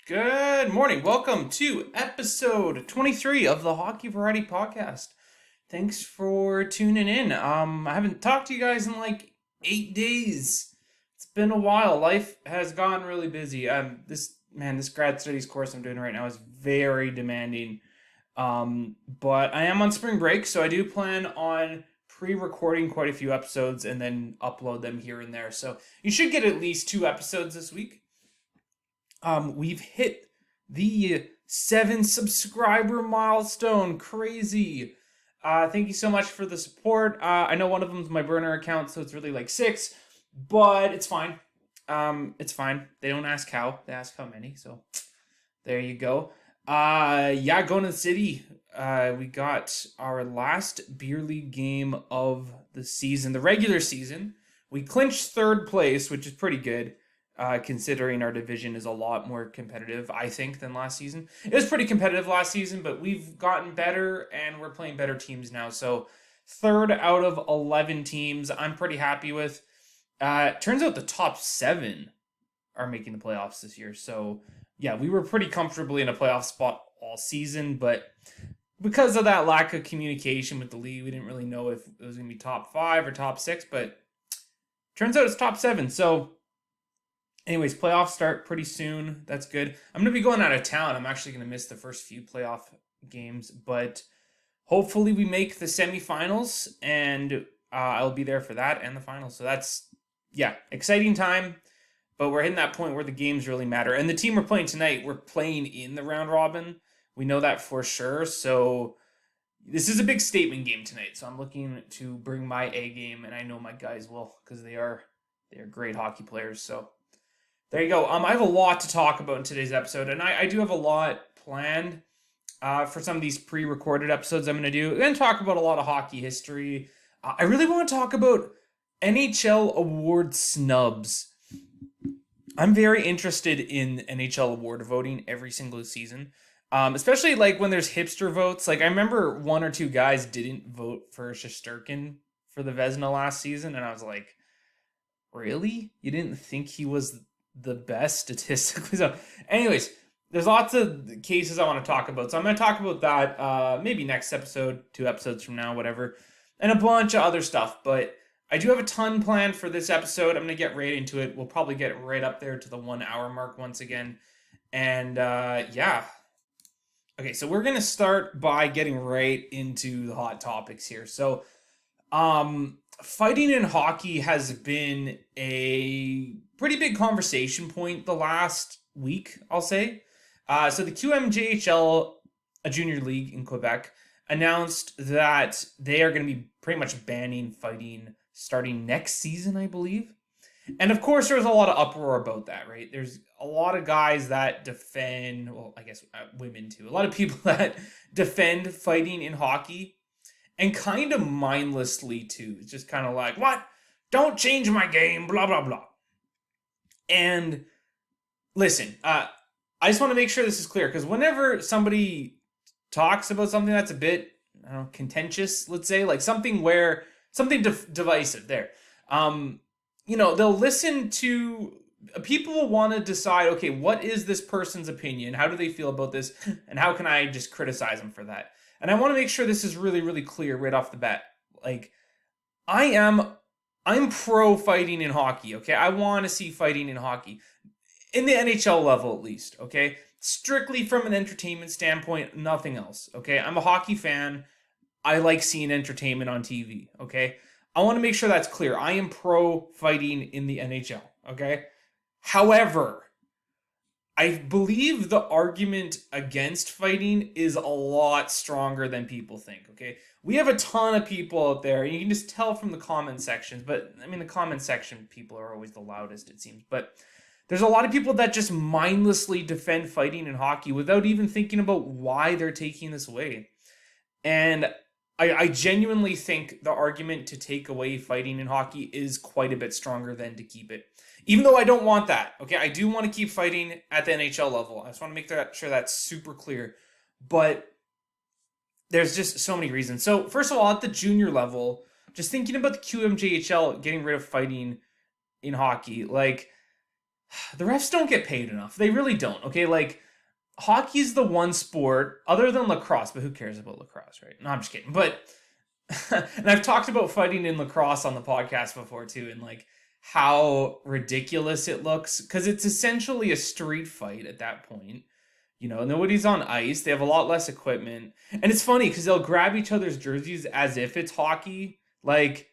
Good morning. Welcome to episode 23 of the Hockey Variety Podcast. Thanks for tuning in. I haven't talked to you guys in like 8 days. It's been a while. Life has gotten really busy. This grad studies course I'm doing right now is very demanding. But I am on spring break, so I do plan on pre-recording quite a few episodes and then upload them here and there. So you should get at least 2 episodes this week. We've hit the 7 subscriber milestone. Crazy. Thank you so much for the support. I know one of them is my burner account, so it's really like 6, but it's fine. It's fine. They don't ask how, they ask how many. So there you go. Going to the city. We got our last beer league game of the season, the regular season. We clinched third place, which is pretty good. Considering our division is a lot more competitive, I think, than last season. It was pretty competitive last season, but we've gotten better and we're playing better teams now. So third out of 11 teams, I'm pretty happy with. Turns out the top 7 are making the playoffs this year. So yeah, we were pretty comfortably in a playoff spot all season, but because of that lack of communication with the league, we didn't really know if it was going to be top 5 or top 6, but turns out it's top 7. So anyways, playoffs start pretty soon. That's good. I'm going to be going out of town. I'm actually going to miss the first few playoff games, but hopefully we make the semifinals, and I'll be there for that and the finals. So that's, exciting time, but we're hitting that point where the games really matter. And the team we're playing tonight, we're playing in the round robin. We know that for sure. So this is a big statement game tonight. So I'm looking to bring my A game, and I know my guys will because they are great hockey players. So there you go. I have a lot to talk about in today's episode, and I do have a lot planned for some of these pre-recorded episodes I'm going to do. I'm going to talk about a lot of hockey history. I really want to talk about NHL award snubs. I'm very interested in NHL award voting every single season, especially like when there's hipster votes. Like I remember 1 or 2 guys didn't vote for Shesterkin for the Vezina last season, and I was like, really? You didn't think he was the best statistically? So anyways, there's lots of cases I want to talk about, so I'm going to talk about that maybe next episode, 2 episodes from now, whatever, and a bunch of other stuff. But I do have a ton planned for this episode. I'm going to get right into it. We'll probably get right up there to the 1 hour mark once again. And okay, so we're going to start by getting right into the hot topics here. So fighting in hockey has been a pretty big conversation point the last week, I'll say. So the QMJHL, a junior league in Quebec, announced that they are going to be pretty much banning fighting starting next season, I believe. And of course, there's a lot of uproar about that, right? There's a lot of guys that defend, well, I guess women too, a lot of people that defend fighting in hockey. And kind of mindlessly, too. It's just kind of like, what? Don't change my game, blah, blah, blah. And listen, I just want to make sure this is clear, because whenever somebody talks about something that's a bit, I don't know, contentious, let's say, like something divisive there, they'll listen to, people will want to decide, okay, what is this person's opinion? How do they feel about this? And how can I just criticize them for that? And I want to make sure this is really, really clear right off the bat. Like, I'm pro fighting in hockey, okay? I want to see fighting in hockey. In the NHL level, at least, okay? Strictly from an entertainment standpoint, nothing else, okay? I'm a hockey fan. I like seeing entertainment on TV, okay? I want to make sure that's clear. I am pro fighting in the NHL, okay? However, I believe the argument against fighting is a lot stronger than people think, okay? We have a ton of people out there, and you can just tell from the comment sections, but, I mean, the comment section people are always the loudest, it seems, but there's a lot of people that just mindlessly defend fighting in hockey without even thinking about why they're taking this away. And I genuinely think the argument to take away fighting in hockey is quite a bit stronger than to keep it. Even though I don't want that, okay? I do want to keep fighting at the NHL level. I just want to make sure that's super clear. But there's just so many reasons. So, first of all, at the junior level, just thinking about the QMJHL getting rid of fighting in hockey, like, the refs don't get paid enough. They really don't. Okay, like hockey's the one sport other than lacrosse, but who cares about lacrosse, right? No, I'm just kidding. But and I've talked about fighting in lacrosse on the podcast before too, and like how ridiculous it looks because it's essentially a street fight at that point. You know, nobody's on ice. They have a lot less equipment. And it's funny because they'll grab each other's jerseys as if it's hockey. Like,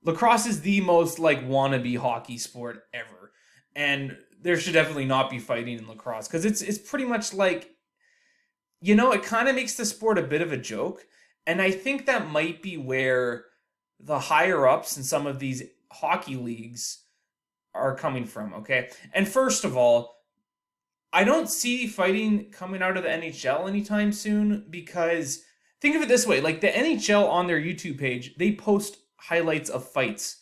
lacrosse is the most, like, wannabe hockey sport ever. And there should definitely not be fighting in lacrosse. Because it's pretty much like, you know, it kind of makes the sport a bit of a joke. And I think that might be where the higher-ups in some of these hockey leagues are coming from, okay? And first of all, I don't see fighting coming out of the NHL anytime soon because think of it this way, like the NHL on their YouTube page, they post highlights of fights.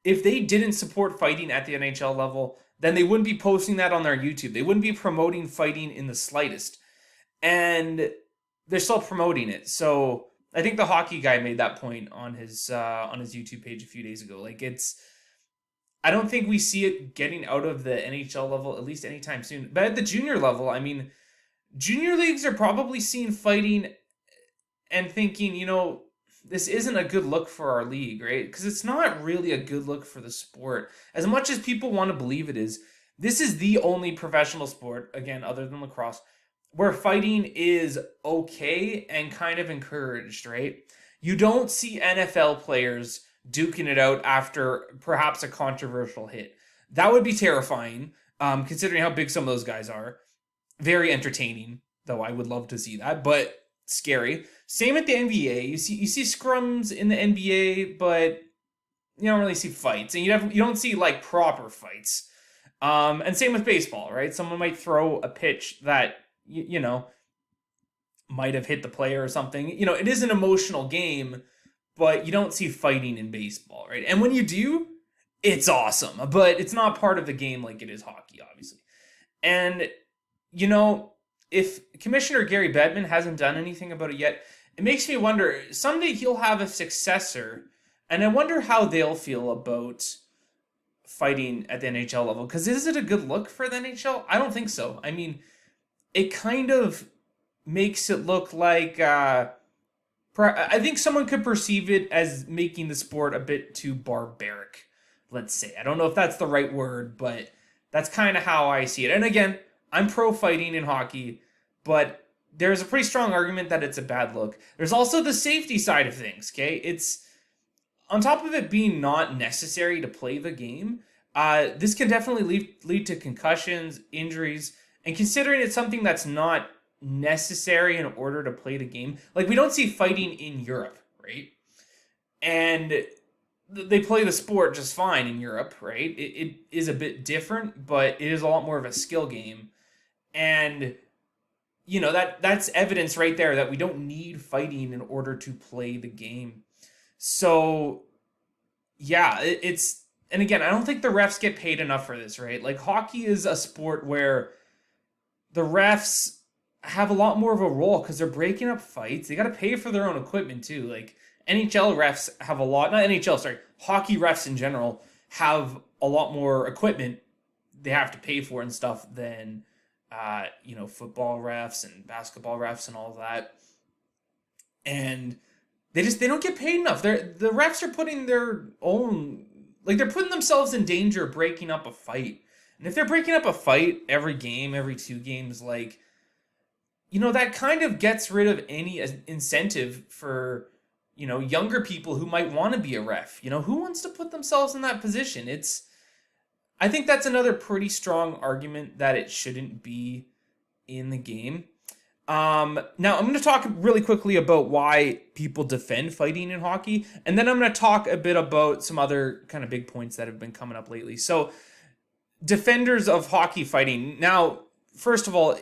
If they didn't support fighting at the NHL level, then they wouldn't be posting that on their YouTube. They wouldn't be promoting fighting in the slightest. And they're still promoting it. So I think the hockey guy made that point on his YouTube page a few days ago. Like I don't think we see it getting out of the NHL level, at least anytime soon. But at the junior level, I mean, junior leagues are probably seeing fighting and thinking, you know, this isn't a good look for our league, right? Because it's not really a good look for the sport. As much as people want to believe it is, this is the only professional sport, again, other than lacrosse, where fighting is okay and kind of encouraged, right? You don't see NFL players duking it out after perhaps a controversial hit. That would be terrifying, considering how big some of those guys are. Very entertaining, though I would love to see that, but scary. Same at the NBA. You see scrums in the NBA, but you don't really see fights, and you don't see like proper fights. And same with baseball, right? Someone might throw a pitch that you know might have hit the player or something. You know, it is an emotional game. But you don't see fighting in baseball, right? And when you do, it's awesome. But it's not part of the game like it is hockey, obviously. And, you know, if Commissioner Gary Bettman hasn't done anything about it yet, it makes me wonder, someday he'll have a successor, and I wonder how they'll feel about fighting at the NHL level. Because is it a good look for the NHL? I don't think so. I mean, it kind of makes it look like... I think someone could perceive it as making the sport a bit too barbaric, let's say. I don't know if that's the right word, but that's kind of how I see it. And again, I'm pro-fighting in hockey, but there's a pretty strong argument that it's a bad look. There's also the safety side of things, okay? It's, on top of it being not necessary to play the game, this can definitely lead to concussions, injuries, and considering it's something that's not necessary in order to play the game. Like, we don't see fighting in Europe, right? And they play the sport just fine in Europe, right? It is a bit different, but it is a lot more of a skill game. And, you know, that's evidence right there that we don't need fighting in order to play the game. So, yeah, it's... And again, I don't think the refs get paid enough for this, right? Like, hockey is a sport where the refs have a lot more of a role because they're breaking up fights. They got to pay for their own equipment too. Like NHL refs have a lot, not NHL, sorry, hockey refs in general have a lot more equipment they have to pay for and stuff than, you know, football refs and basketball refs and all that. And they don't get paid enough. The refs are putting their own, like they're putting themselves in danger of breaking up a fight. And if they're breaking up a fight every game, every 2 games, like, you know, that kind of gets rid of any incentive for, you know, younger people who might want to be a ref. You know, who wants to put themselves in that position? I think that's another pretty strong argument that it shouldn't be in the game. Now, I'm going to talk really quickly about why people defend fighting in hockey, and then I'm going to talk a bit about some other kind of big points that have been coming up lately. So, defenders of hockey fighting. Now, first of all,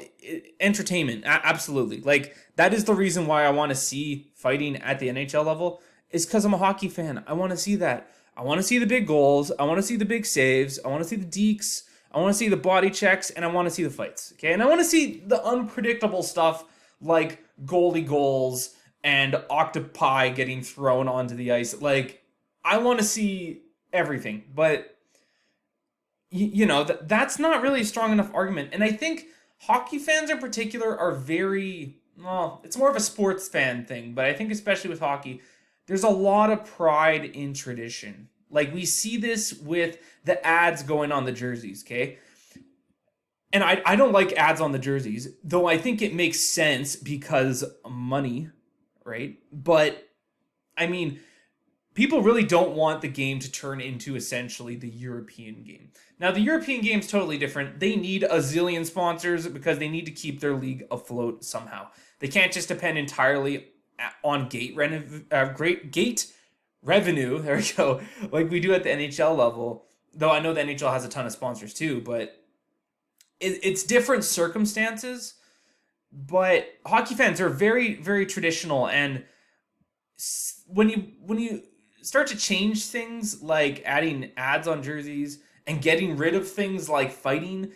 entertainment, absolutely. Like, that is the reason why I want to see fighting at the NHL level, is because I'm a hockey fan. I want to see that. I want to see the big goals. I want to see the big saves. I want to see the dekes. I want to see the body checks, and I want to see the fights. Okay, and I want to see the unpredictable stuff like goalie goals and octopi getting thrown onto the ice. Like, I want to see everything, but that's not really a strong enough argument. And I think hockey fans in particular are very, well, it's more of a sports fan thing, but I think especially with hockey, there's a lot of pride in tradition. Like we see this with the ads going on the jerseys, okay? And I don't like ads on the jerseys, though I think it makes sense because money, right? But I mean, people really don't want the game to turn into essentially the European game. Now, the European game is totally different. They need a zillion sponsors because they need to keep their league afloat somehow. They can't just depend entirely on great gate revenue. There we go, like we do at the NHL level. Though I know the NHL has a ton of sponsors too, but it's different circumstances. But hockey fans are very, very traditional, and when you start to change things like adding ads on jerseys and getting rid of things like fighting,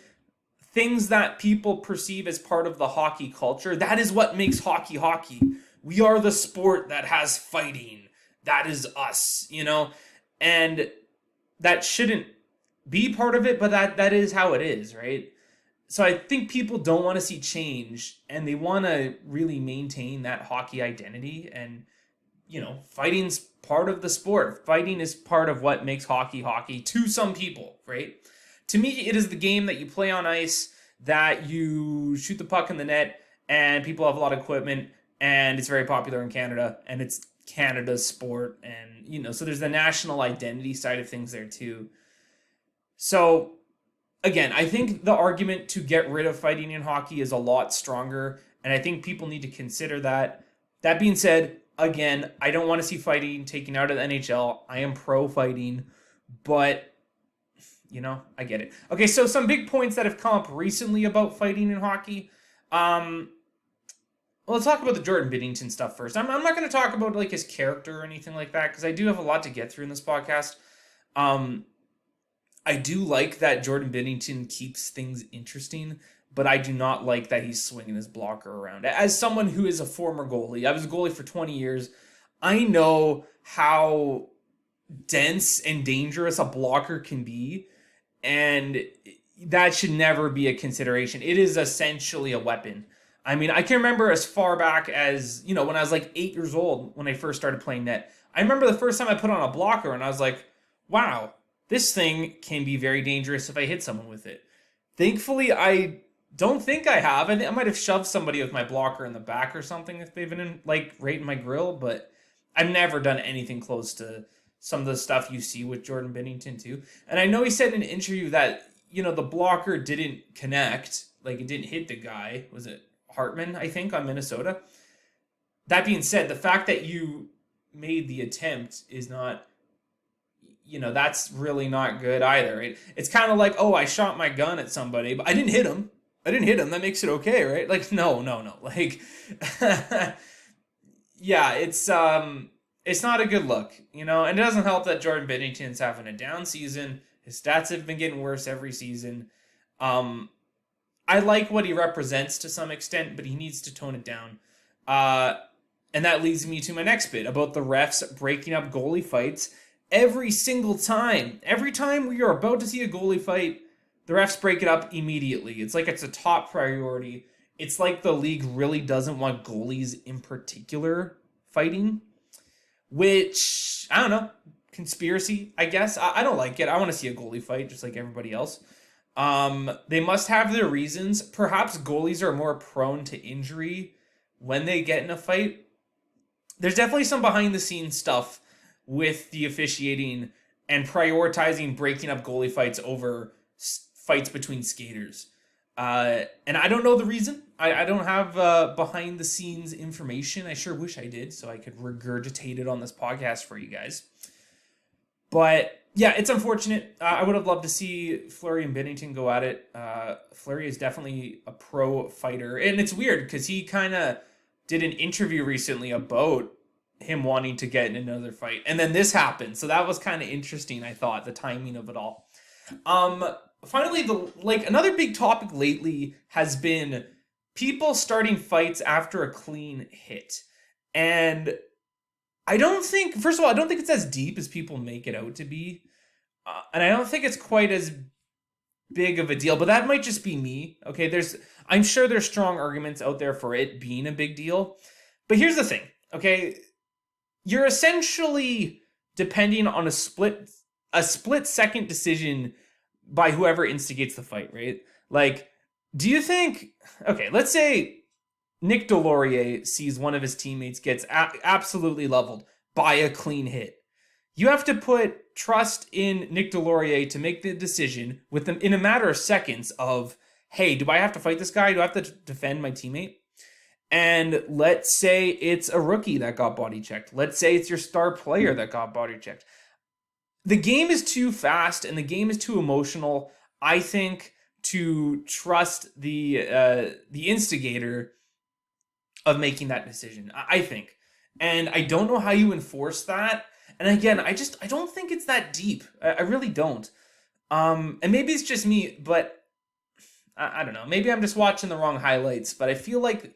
things that people perceive as part of the hockey culture, that is what makes hockey hockey. We are the sport that has fighting. That is us, and that shouldn't be part of it, but that is how it is, right? So I think people don't want to see change, and they want to really maintain that hockey identity. And fighting's part of the sport. Fighting is part of what makes hockey hockey to some people, right? To me, it is the game that you play on ice, that you shoot the puck in the net, and people have a lot of equipment, and it's very popular in Canada, and it's Canada's sport. And, so there's the national identity side of things there too. So again, I think the argument to get rid of fighting in hockey is a lot stronger, and I think people need to consider that. That being said, again, I don't want to see fighting taken out of the NHL. I am pro fighting, but I get it. Okay, so some big points that have come up recently about fighting in hockey. Well, let's talk about the Jordan Binnington stuff first. I'm not going to talk about like his character or anything like that because I do have a lot to get through in this podcast. I do like that Jordan Binnington keeps things interesting, but I do not like that he's swinging his blocker around. As someone who is a former goalie, I was a goalie for 20 years. I know how dense and dangerous a blocker can be, and that should never be a consideration. It is essentially a weapon. I mean, I can remember as far back as, when I was like 8 years old when I first started playing net. I remember the first time I put on a blocker and I was like, wow, this thing can be very dangerous if I hit someone with it. Thankfully, I don't think I have. I might have shoved somebody with my blocker in the back or something if they've been right in my grill, but I've never done anything close to some of the stuff you see with Jordan Binnington too. And I know he said in an interview that, the blocker didn't connect, like it didn't hit the guy. Was it Hartman, I think, on Minnesota? That being said, the fact that you made the attempt is not, that's really not good either, right? It's kind of like, oh, I shot my gun at somebody, but I didn't hit him. That makes it okay, right? Like, no. Like, yeah, it's not a good look, and it doesn't help that Jordan Binnington's having a down season. His stats have been getting worse every season. I like what he represents to some extent, but he needs to tone it down. And that leads me to my next bit about the refs breaking up goalie fights every single time. Every time we are about to see a goalie fight, the refs break it up immediately. It's like it's a top priority. It's like the league really doesn't want goalies in particular fighting, which, I don't know, conspiracy, I guess. I don't like it. I want to see a goalie fight just like everybody else. They must have their reasons. Perhaps goalies are more prone to injury when they get in a fight. There's definitely some behind the scenes stuff with the officiating and prioritizing breaking up goalie fights over fights between skaters. And I don't know the reason. I don't have behind the scenes information. I sure wish I did so I could regurgitate it on this podcast for you guys. But yeah, it's unfortunate. I would have loved to see Fleury and Binnington go at it. Fleury is definitely a pro fighter. And it's weird because he kind of did an interview recently about him wanting to get in another fight. And then this happened. So that was kind of interesting, I thought, the timing of it all. Finally, another big topic lately has been people starting fights after a clean hit. And first of all, I don't think it's as deep as people make it out to be. And I don't think it's quite as big of a deal, but that might just be me. Okay, I'm sure there's strong arguments out there for it being a big deal. But here's the thing, okay? You're essentially depending on a split second decision by whoever instigates the fight, right? Like, do you think, okay, let's say Nick Delorier sees one of his teammates gets absolutely leveled by a clean hit. You have to put trust in Nick Delorier to make the decision with them in a matter of seconds of, hey, do I have to fight this guy? Do I have to defend my teammate? And let's say it's a rookie that got body checked. Let's say it's your star player that got body checked. The game is too fast and the game is too emotional, I think, to trust the instigator of making that decision, I think. And I don't know how you enforce that. And again, I don't think it's that deep. I really don't. And maybe it's just me, but I don't know. Maybe I'm just watching the wrong highlights, but I feel like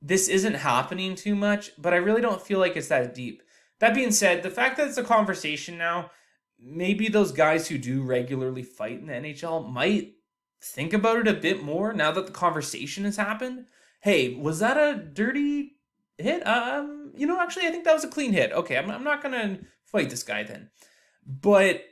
this isn't happening too much, but I really don't feel like it's that deep. That being said, the fact that it's a conversation now, maybe those guys who do regularly fight in the NHL might think about it a bit more now that the conversation has happened. Hey, was that a dirty hit? Actually, I think that was a clean hit. Okay, I'm not going to fight this guy then. But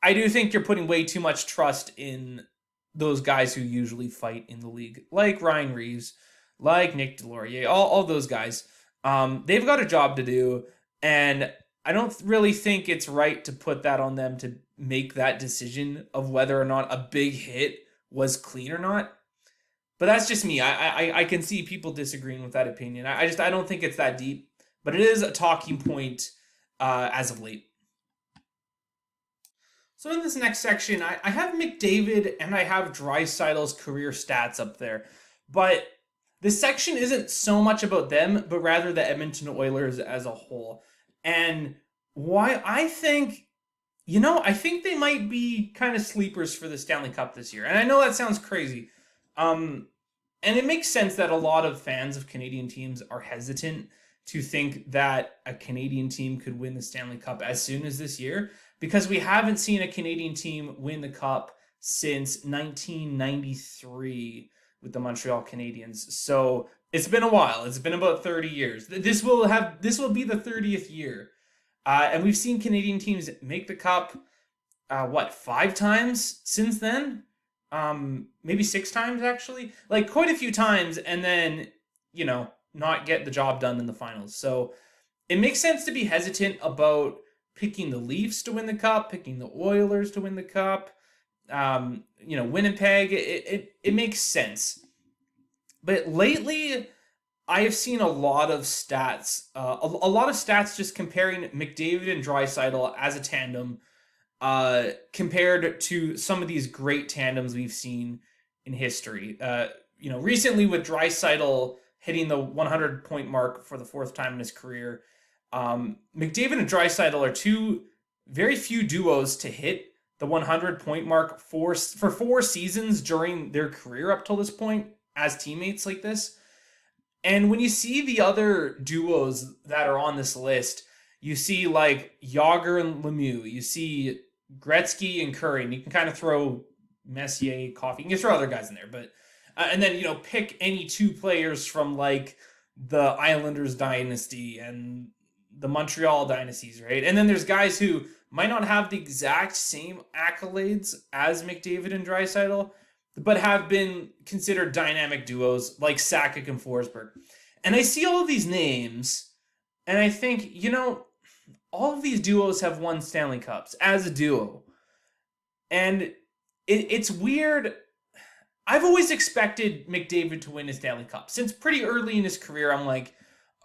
I do think you're putting way too much trust in those guys who usually fight in the league, like Ryan Reeves, like Nick Delorier, all those guys. They've got a job to do, and I don't really think it's right to put that on them to make that decision of whether or not a big hit was clean or not. But that's just me. I can see people disagreeing with that opinion. I don't think it's that deep, but it is a talking point as of late. So in this next section, I have McDavid and I have Draisaitl's career stats up there. But this section isn't so much about them, but rather the Edmonton Oilers as a whole. And why I think, I think they might be kind of sleepers for the Stanley Cup this year. And I know that sounds crazy. And it makes sense that a lot of fans of Canadian teams are hesitant to think that a Canadian team could win the Stanley Cup as soon as this year, because we haven't seen a Canadian team win the Cup since 1993 with the Montreal Canadiens. So it's been a while. It's been about 30 years. This will be the 30th year. And we've seen Canadian teams make the Cup, 5 times since then? Maybe 6 times, actually. Like, quite a few times, and then, not get the job done in the finals. So it makes sense to be hesitant about picking the Leafs to win the Cup, picking the Oilers to win the Cup, Winnipeg. It makes sense. But lately, I have seen a lot of stats, a lot of stats just comparing McDavid and Draisaitl as a tandem, compared to some of these great tandems we've seen in history. Recently with Draisaitl hitting the 100-point mark for the 4th time in his career, McDavid and Draisaitl are two very few duos to hit the 100-point mark for 4 seasons during their career up till this point as teammates like this. And when you see the other duos that are on this list, you see like Yager and Lemieux, you see Gretzky and Curry, and you can kind of throw Messier, Coffey, you can throw other guys in there, but and then pick any 2 players from like the Islanders dynasty and the Montreal dynasties, right? And then there's guys who might not have the exact same accolades as McDavid and Draisaitl, but have been considered dynamic duos like Sakic and Forsberg. And I see all of these names, and I think, all of these duos have won Stanley Cups as a duo. And it's weird. I've always expected McDavid to win a Stanley Cup. Since pretty early in his career, I'm like,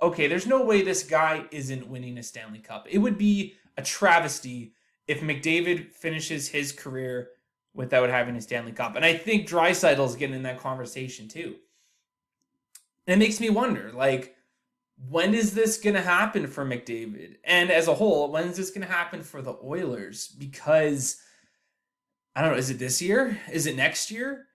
okay, there's no way this guy isn't winning a Stanley Cup. It would be a travesty if McDavid finishes his career without having a Stanley Cup. And I think Draisaitl's getting in that conversation too. And it makes me wonder, like, when is this going to happen for McDavid? And as a whole, when is this going to happen for the Oilers? Because, I don't know, is it this year? Is it next year?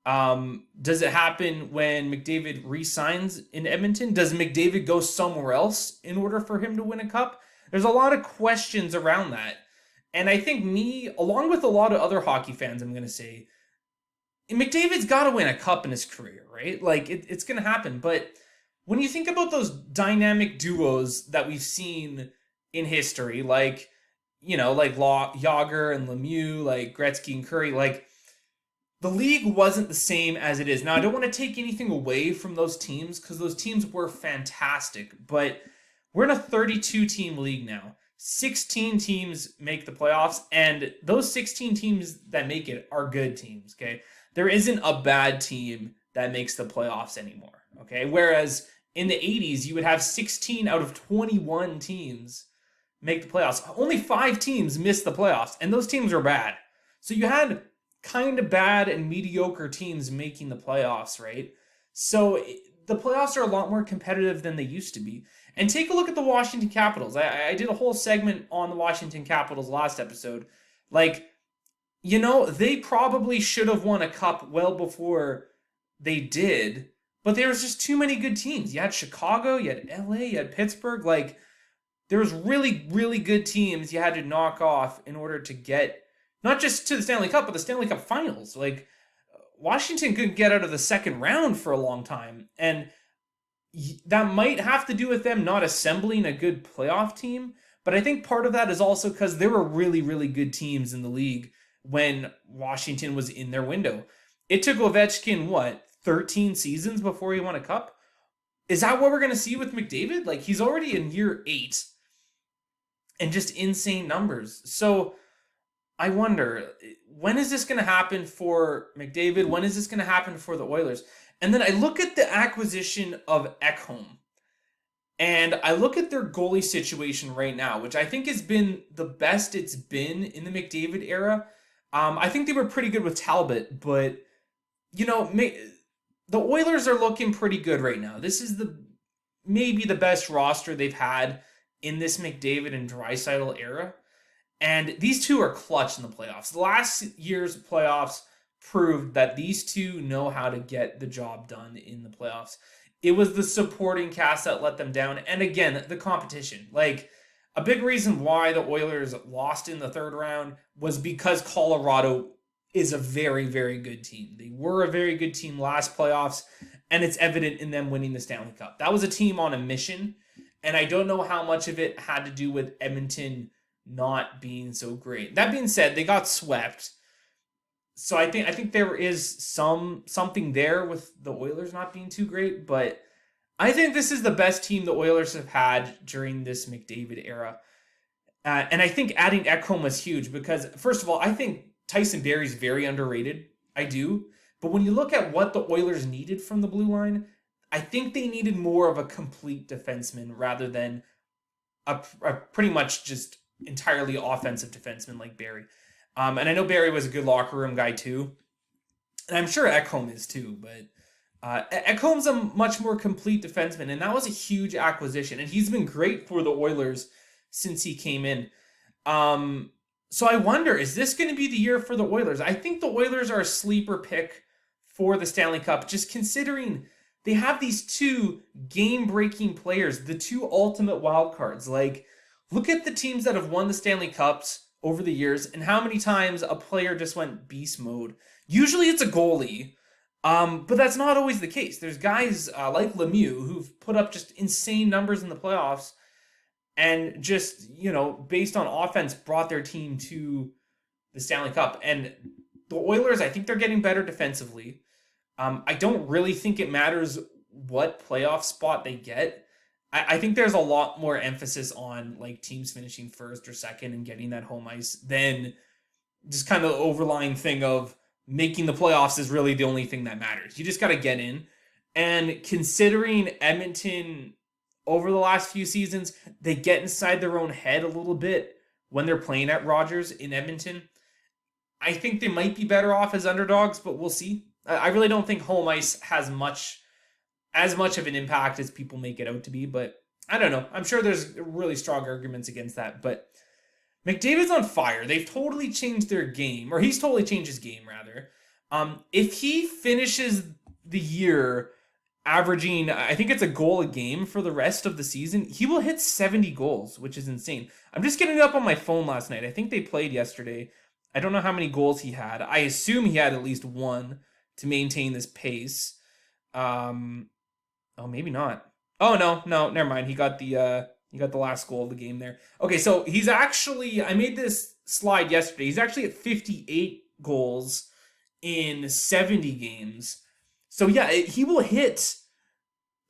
Does it happen when McDavid re-signs in Edmonton? Does McDavid go somewhere else in order for him to win a cup? There's a lot of questions around that. And I think along with a lot of other hockey fans, I'm going to say, McDavid's got to win a cup in his career, right? Like, it's going to happen. But when you think about those dynamic duos that we've seen in history, like, like Yager and Lemieux, like Gretzky and Curry, like, the league wasn't the same as it is. Now, I don't want to take anything away from those teams because those teams were fantastic, but we're in a 32-team league now. 16 teams make the playoffs, and those 16 teams that make it are good teams, okay? There isn't a bad team that makes the playoffs anymore, okay? Whereas in the 80s, you would have 16 out of 21 teams make the playoffs. Only 5 teams missed the playoffs, and those teams were bad. So you had kind of bad and mediocre teams making the playoffs, right? So the playoffs are a lot more competitive than they used to be. And take a look at the Washington Capitals. I did a whole segment on the Washington Capitals last episode. Like, they probably should have won a cup well before they did, but there was just too many good teams. You had Chicago, you had LA, you had Pittsburgh. Like, there was really, really good teams you had to knock off in order to get not just to the Stanley Cup, but the Stanley Cup Finals. Like, Washington couldn't get out of the second round for a long time, and that might have to do with them not assembling a good playoff team, but I think part of that is also because there were really, really good teams in the league when Washington was in their window. It took Ovechkin, 13 seasons before he won a cup? Is that what we're going to see with McDavid? Like, he's already in year 8 and just insane numbers. So I wonder, when is this going to happen for McDavid? When is this going to happen for the Oilers? And then I look at the acquisition of Ekholm, and I look at their goalie situation right now, which I think has been the best it's been in the McDavid era. I think they were pretty good with Talbot, but, the Oilers are looking pretty good right now. This is maybe the best roster they've had in this McDavid and Draisaitl era. And these two are clutch in the playoffs. The last year's playoffs proved that these two know how to get the job done in the playoffs. It was the supporting cast that let them down. And again, the competition. Like, a big reason why the Oilers lost in the third round was because Colorado is a very, very good team. They were a very good team last playoffs, and it's evident in them winning the Stanley Cup. That was a team on a mission, and I don't know how much of it had to do with Edmonton not being so great. That being said, they got swept. So I think there is something there with the Oilers not being too great, but I think this is the best team the Oilers have had during this McDavid era. And I think adding Ekholm was huge because, first of all, I think Tyson Barrie's very underrated. I do. But when you look at what the Oilers needed from the blue line, I think they needed more of a complete defenseman rather than a pretty much just entirely offensive defenseman like Barrie. And I know Barrie was a good locker room guy too. And I'm sure Ekholm is too, but Ekholm's a much more complete defenseman, and that was a huge acquisition. And he's been great for the Oilers since he came in. So I wonder, is this going to be the year for the Oilers? I think the Oilers are a sleeper pick for the Stanley Cup, just considering they have these two game-breaking players, the two ultimate wild cards. Like, look at the teams that have won the Stanley Cups over the years and how many times a player just went beast mode. Usually it's a goalie, but that's not always the case. There's guys like Lemieux who've put up just insane numbers in the playoffs and just, based on offense, brought their team to the Stanley Cup. And the Oilers, I think they're getting better defensively. I don't really think it matters what playoff spot they get. I think there's a lot more emphasis on like teams finishing first or second and getting that home ice than just kind of the overlying thing of making the playoffs is really the only thing that matters. You just got to get in. And considering Edmonton over the last few seasons, they get inside their own head a little bit when they're playing at Rogers in Edmonton. I think they might be better off as underdogs, but we'll see. I really don't think home ice has as much of an impact as people make it out to be, but I don't know. I'm sure there's really strong arguments against that, but McDavid's on fire. They've totally changed their game, or he's totally changed his game, rather. If he finishes the year averaging, I think it's a goal a game for the rest of the season. He will hit 70 goals, which is insane. I'm just getting it up on my phone last night. I think they played yesterday. I don't know how many goals he had. I assume he had at least one to maintain this pace. Um, oh, maybe not. Oh no, never mind. He got the last goal of the game there. Okay, so he's actually, I made this slide yesterday. He's actually at 58 goals in 70 games. So yeah, he will hit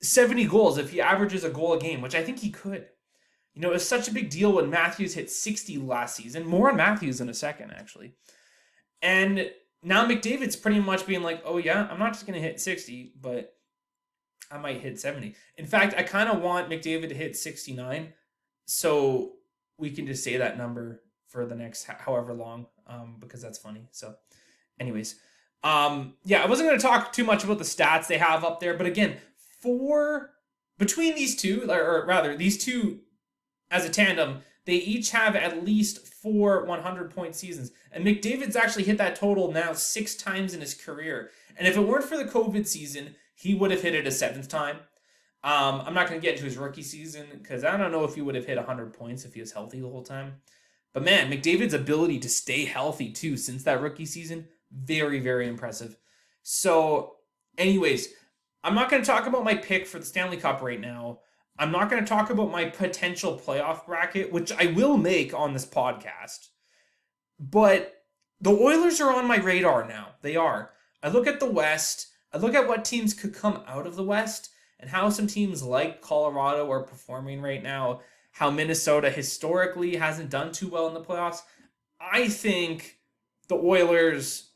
70 goals if he averages a goal a game, which I think he could. You know, it's such a big deal when Matthews hit 60 last season. More on Matthews in a second, actually. And now McDavid's pretty much being like, oh yeah, I'm not just going to hit 60, but I might hit 70. In fact, I kind of want McDavid to hit 69 so we can just say that number for the next however long, because that's funny. So anyways, yeah, I wasn't going to talk too much about the stats they have up there, but again, between these two, or rather these two as a tandem, they each have at least 4 100-point seasons. And McDavid's actually hit that total now 6 times in his career. And if it weren't for the COVID season, he would have hit it a 7th time. I'm not going to get into his rookie season because I don't know if he would have hit 100 points if he was healthy the whole time. But man, McDavid's ability to stay healthy too since that rookie season, very, very impressive. So anyways, I'm not going to talk about my pick for the Stanley Cup right now. I'm not going to talk about my potential playoff bracket, which I will make on this podcast. But the Oilers are on my radar now. They are. I look at the West. I look at what teams could come out of the West and how some teams like Colorado are performing right now, how Minnesota historically hasn't done too well in the playoffs. I think the Oilers,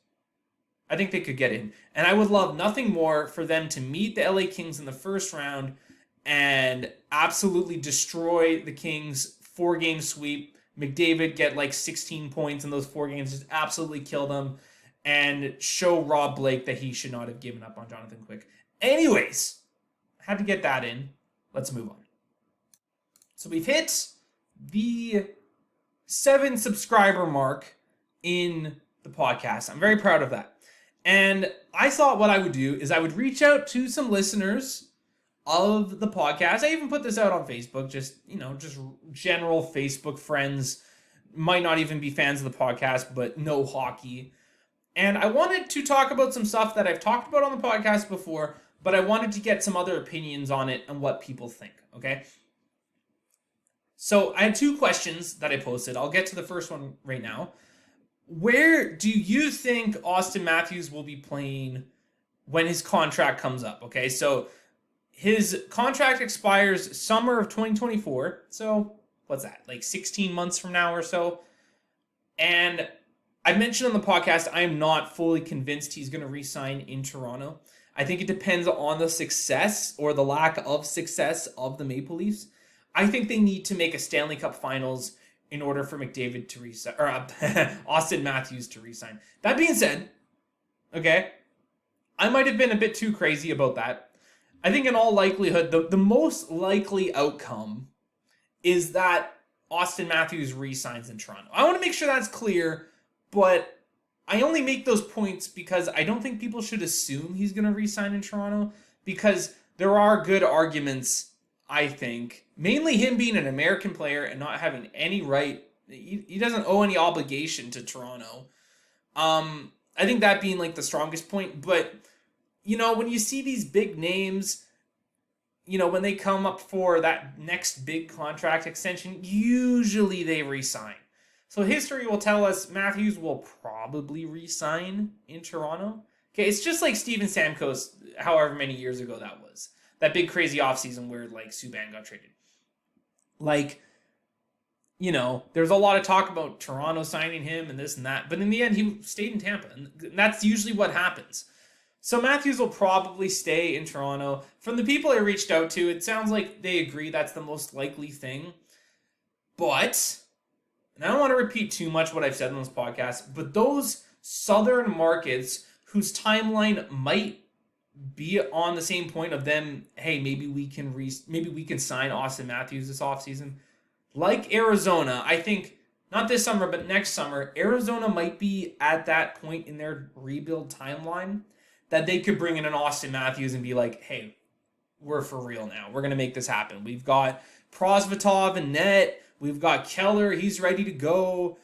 I think they could get in. And I would love nothing more for them to meet the LA Kings in the first round and absolutely destroy the Kings 4-game sweep. McDavid get like 16 points in those 4 games, just absolutely kill them, and show Rob Blake that he should not have given up on Jonathan Quick. Anyways, had to get that in. Let's move on. So we've hit the 7 subscriber mark in the podcast. I'm very proud of that. And I thought what I would do is I would reach out to some listeners of the podcast. I even put this out on Facebook, just general Facebook friends, might not even be fans of the podcast, but know hockey. And I wanted to talk about some stuff that I've talked about on the podcast before, but I wanted to get some other opinions on it and what people think, okay? So I had 2 questions that I posted. I'll get to the first one right now. Where do you think Austin Matthews will be playing when his contract comes up? Okay, so his contract expires summer of 2024. So what's that? Like 16 months from now or so. And I mentioned on the podcast, I am not fully convinced he's going to re-sign in Toronto. I think it depends on the success or the lack of success of the Maple Leafs. I think they need to make a Stanley Cup Finals in order for McDavid to resign, or Austin Matthews to resign. That being said, okay, I might have been a bit too crazy about that. I think in all likelihood, the most likely outcome is that Austin Matthews resigns in Toronto. I want to make sure that's clear, but I only make those points because I don't think people should assume he's going to resign in Toronto, because there are good arguments, I think, mainly him being an American player and not having any right. He doesn't owe any obligation to Toronto. I think that being like the strongest point. But, when you see these big names, when they come up for that next big contract extension, usually they resign. So history will tell us Matthews will probably resign in Toronto. Okay, it's just like Steven Stamkos, however many years ago that was. That big crazy offseason where like Subban got traded. There's a lot of talk about Toronto signing him and this and that, but in the end he stayed in Tampa, and that's usually what happens. So Matthews will probably stay in Toronto. From the people I reached out to, it sounds like they agree that's the most likely thing. But, and I don't want to repeat too much what I've said on this podcast, but those southern markets whose timeline might be on the same point of them, hey, maybe we can sign Austin Matthews this offseason. Like Arizona, I think, not this summer, but next summer, Arizona might be at that point in their rebuild timeline that they could bring in an Austin Matthews and be like, hey, we're for real now. We're going to make this happen. We've got Prosvetov and net. We've got Keller. He's ready to go.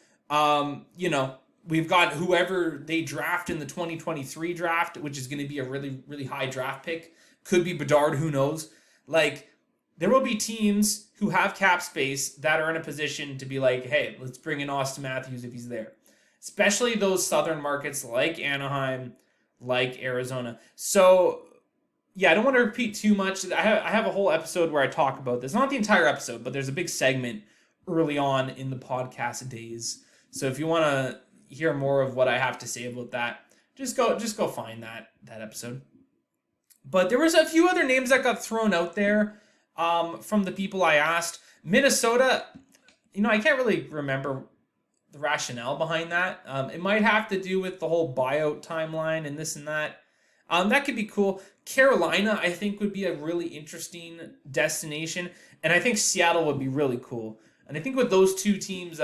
We've got whoever they draft in the 2023 draft, which is going to be a really, really high draft pick. Could be Bedard. Who knows? Like, there will be teams who have cap space that are in a position to be like, hey, let's bring in Austin Matthews if he's there. Especially those southern markets like Anaheim, like Arizona. So, yeah, I don't want to repeat too much. I have a whole episode where I talk about this. Not the entire episode, but there's a big segment early on in the podcast days. So if you want to hear more of what I have to say about that, just go find that episode. But there was a few other names that got thrown out there from the people I asked. Minnesota, I can't really remember the rationale behind that. It might have to do with the whole buyout timeline and this and that. That could be cool. Carolina, I think, would be a really interesting destination. And I think Seattle would be really cool. And I think with those two teams,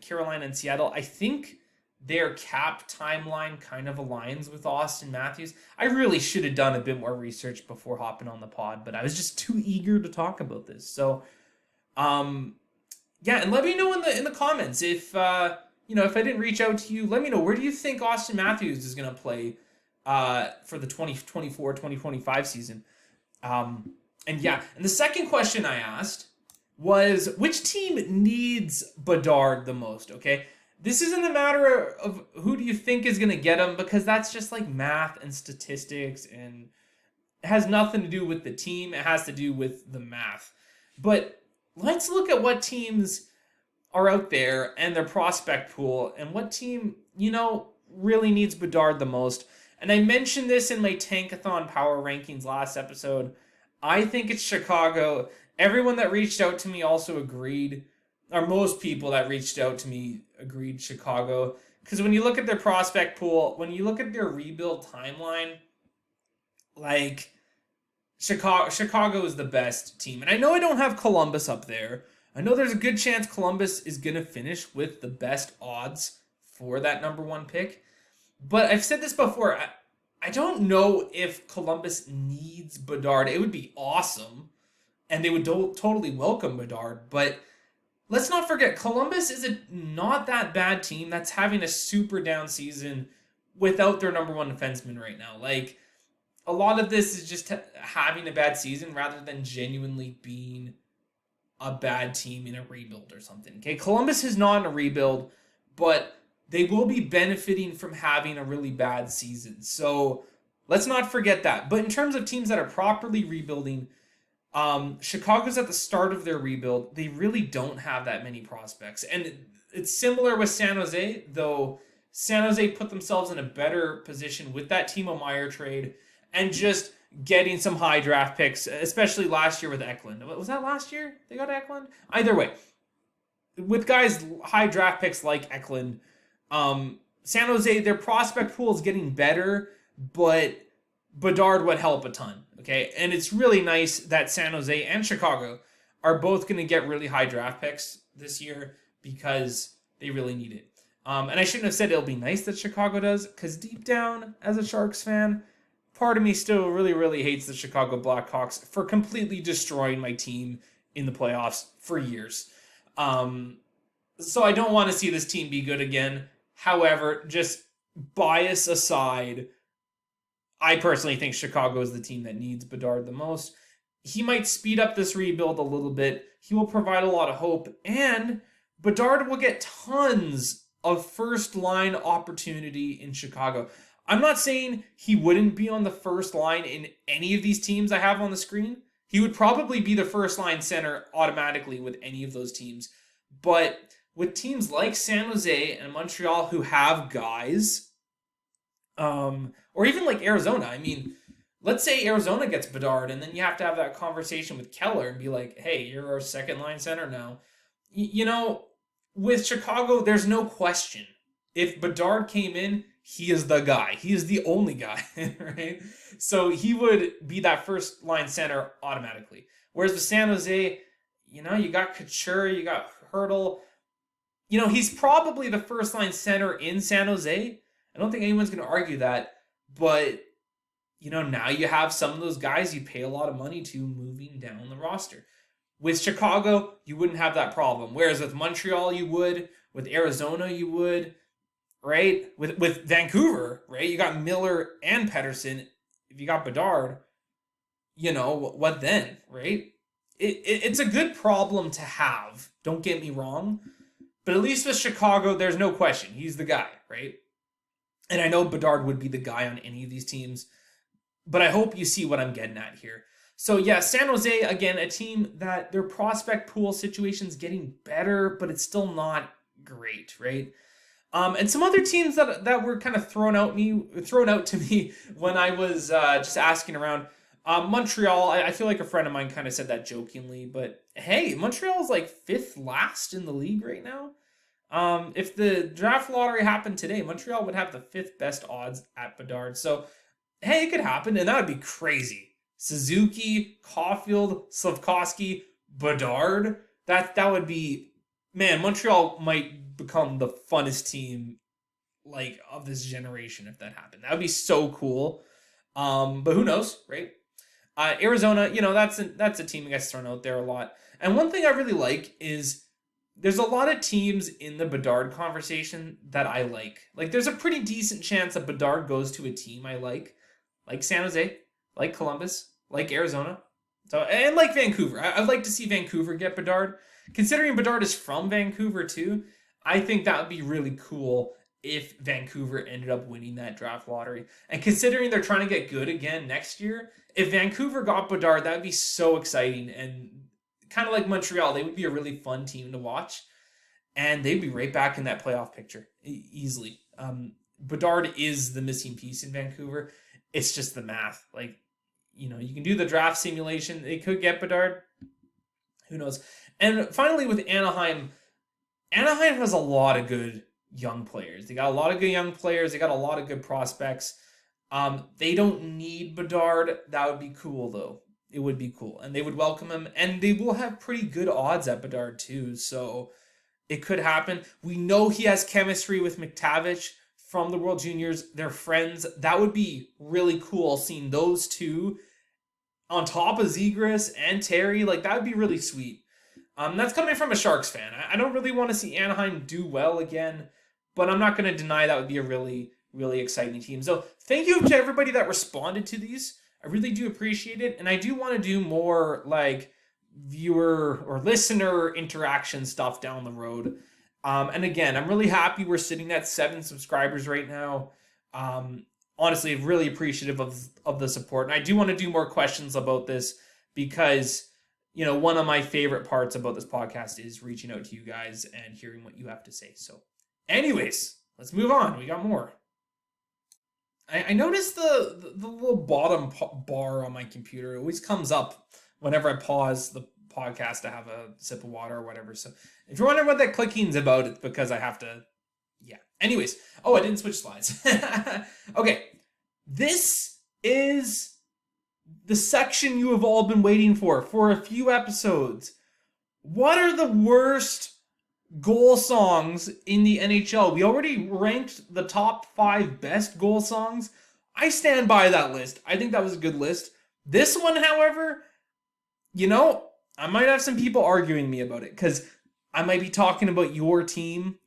Carolina and Seattle, I think their cap timeline kind of aligns with Austin Matthews. I really should have done a bit more research before hopping on the pod, but I was just too eager to talk about this. So, yeah, and let me know in the comments if if I didn't reach out to you. Let me know, where do you think Austin Matthews is going to play for the 2024-2025 season? And the second question I asked was, which team needs Bedard the most? Okay, this isn't a matter of who do you think is going to get him, because that's just like math and statistics, and it has nothing to do with the team. It has to do with the math. But let's look at what teams are out there and their prospect pool, and what team, really needs Bedard the most. And I mentioned this in my Tankathon Power Rankings last episode. I think it's Chicago. Everyone that reached out to me also agreed, or most people that reached out to me agreed Chicago. Because when you look at their prospect pool, when you look at their rebuild timeline, like, Chicago is the best team. And I know I don't have Columbus up there. I know there's a good chance Columbus is going to finish with the best odds for that number one pick. But I've said this before. I don't know if Columbus needs Bedard. It would be awesome, and they would totally welcome Bedard. But let's not forget, Columbus is not that bad team that's having a super down season without their number one defenseman right now. Like, a lot of this is just having a bad season rather than genuinely being a bad team in a rebuild or something. Okay, Columbus is not in a rebuild, but they will be benefiting from having a really bad season. So let's not forget that. But in terms of teams that are properly rebuilding, Chicago's at the start of their rebuild. They really don't have that many prospects. And it's similar with San Jose, though San Jose put themselves in a better position with that Timo Meier trade and just getting some high draft picks, especially last year with Eklund. Was that last year they got Eklund? Either way, with guys high draft picks like Eklund, San Jose, their prospect pool is getting better, but Bedard would help a ton. Okay, and it's really nice that San Jose and Chicago are both going to get really high draft picks this year because they really need it. And I shouldn't have said it'll be nice that Chicago does, because deep down, as a Sharks fan, part of me still really, really hates the Chicago Blackhawks for completely destroying my team in the playoffs for years. So I don't want to see this team be good again. However, just bias aside, I personally think Chicago is the team that needs Bedard the most. He might speed up this rebuild a little bit. He will provide a lot of hope. And Bedard will get tons of first-line opportunity in Chicago. I'm not saying he wouldn't be on the first line in any of these teams I have on the screen. He would probably be the first-line center automatically with any of those teams. But with teams like San Jose and Montreal who have guys, or even like Arizona, I mean, let's say Arizona gets Bedard, and then you have to have that conversation with Keller and be like, hey, you're our second-line center now. With Chicago, there's no question. If Bedard came in, he is the guy. He is the only guy, right? So he would be that first-line center automatically. Whereas with San Jose, you got Couture, you got Hurdle. He's probably the first-line center in San Jose. I don't think anyone's going to argue that. But, now you have some of those guys you pay a lot of money to moving down the roster. With Chicago, you wouldn't have that problem. Whereas with Montreal, you would. With Arizona, you would. Right? With Vancouver, right? You got Miller and Pettersson. If you got Bedard, what then, right? It's a good problem to have. Don't get me wrong. But at least with Chicago, there's no question. He's the guy, right? And I know Bedard would be the guy on any of these teams. But I hope you see what I'm getting at here. So yeah, San Jose, again, a team that their prospect pool situation's getting better, but it's still not great, right? And some other teams that were kind of thrown out to me when I was just asking around. Montreal, I feel like a friend of mine kind of said that jokingly, but hey, Montreal's like 5th last in the league right now. If the draft lottery happened today, Montreal would have the 5th best odds at Bedard. So hey, it could happen, and that would be crazy. Suzuki, Caulfield, Slafkovsky, Bedard. That would be, man, Montreal might become the funnest team of this generation if that happened. That would be so cool. But who knows, right? Arizona, that's a team that gets thrown out there a lot. And one thing I really like is there's a lot of teams in the Bedard conversation that I like. There's a pretty decent chance that Bedard goes to a team I like San Jose, like Columbus, like Arizona, and like Vancouver. I'd like to see Vancouver get Bedard. Considering Bedard is from Vancouver too, I think that would be really cool if Vancouver ended up winning that draft lottery. And considering they're trying to get good again next year, if Vancouver got Bedard, that would be so exciting. And kind of like Montreal, they would be a really fun team to watch. And they'd be right back in that playoff picture easily. Bedard is the missing piece in Vancouver. It's just the math. You can do the draft simulation. They could get Bedard. Who knows? And finally with Anaheim has a lot of good young players. They got a lot of good young players. They got a lot of good prospects. They don't need Bedard. That would be cool, though. It would be cool. And they would welcome him. And they will have pretty good odds at Bedard, too. So it could happen. We know he has chemistry with McTavish from the World Juniors. They're friends. That would be really cool, seeing those two on top of Zegras and Terry. That would be really sweet. That's coming from a Sharks fan. I don't really want to see Anaheim do well again, but I'm not going to deny that would be a really, really exciting team. So thank you to everybody that responded to these. I really do appreciate it. And I do want to do more viewer or listener interaction stuff down the road. And again, I'm really happy we're sitting at 7 subscribers right now. Honestly, really appreciative of the support. And I do want to do more questions about this because one of my favorite parts about this podcast is reaching out to you guys and hearing what you have to say. So anyways, let's move on. We got more. I noticed the little bottom bar on my computer. It always comes up whenever I pause the podcast to have a sip of water or whatever. So if you're wondering what that clicking's about, it's because I have to, yeah. Anyways, I didn't switch slides. Okay, this is the section you have all been waiting for a few episodes. What are the worst goal songs in the NHL? We already ranked the top 5 best goal songs. I stand by that list. I think that was a good list. This one, however, I might have some people arguing me about it because I might be talking about your team.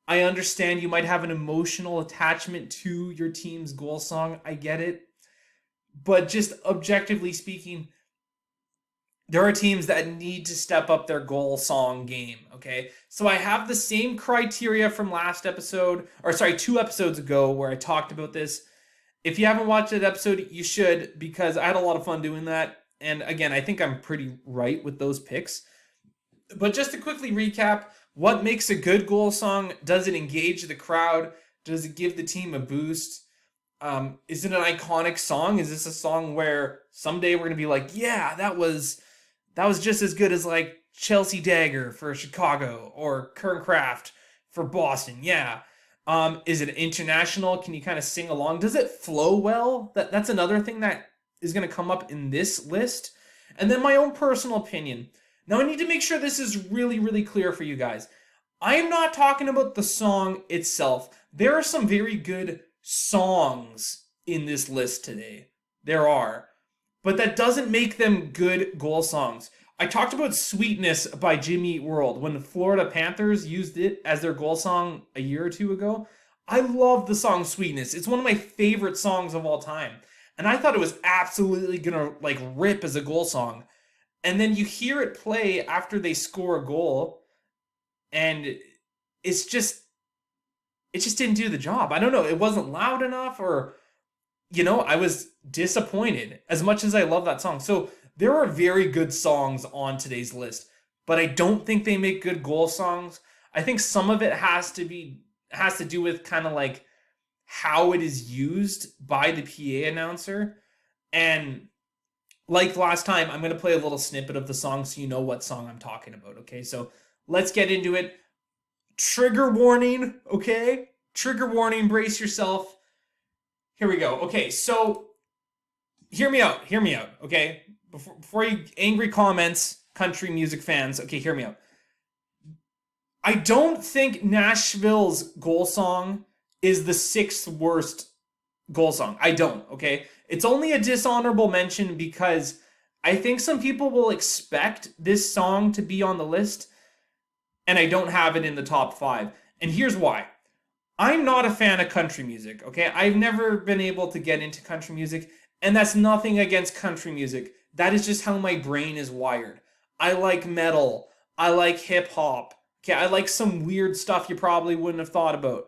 I understand you might have an emotional attachment to your team's goal song. I get it. But just objectively speaking, there are teams that need to step up their goal song game, okay? So I have the same criteria from last episode, 2 episodes ago where I talked about this. If you haven't watched that episode, you should, because I had a lot of fun doing that. And again, I think I'm pretty right with those picks. But just to quickly recap, what makes a good goal song? Does it engage the crowd? Does it give the team a boost? Is it an iconic song? Is this a song where someday we're going to be like, yeah, that was just as good as Chelsea Dagger for Chicago or Kernkraft for Boston? Yeah. Is it international? Can you kind of sing along? Does it flow well? That's another thing that is going to come up in this list. And then my own personal opinion. Now I need to make sure this is really, really clear for you guys. I am not talking about the song itself. There are some very good songs in this list today. There are. But that doesn't make them good goal songs. I talked about Sweetness by Jimmy Eat World when the Florida Panthers used it as their goal song a year or two ago. I love the song Sweetness. It's one of my favorite songs of all time. And I thought it was absolutely gonna like rip as a goal song. And then you hear it play after they score a goal, and it's just it just didn't do the job. I don't know. It wasn't loud enough, or I was disappointed as much as I love that song. So there are very good songs on today's list, but I don't think they make good goal songs. I think some of it has to do with kind of like how it is used by the PA announcer. And like last time, I'm going to play a little snippet of the song so you know what song I'm talking about, okay? So let's get into it. Trigger warning, okay? Trigger warning, brace yourself. Here we go. Okay, so hear me out, okay? Before you angry comments, country music fans, okay, hear me out. I don't think Nashville's goal song is the 6th worst goal song. I don't, okay? It's only a dishonorable mention because I think some people will expect this song to be on the list, and I don't have it in the top 5. And here's why. I'm not a fan of country music, okay? I've never been able to get into country music, and that's nothing against country music. That is just how my brain is wired. I like metal. I like hip hop. Okay, I like some weird stuff you probably wouldn't have thought about.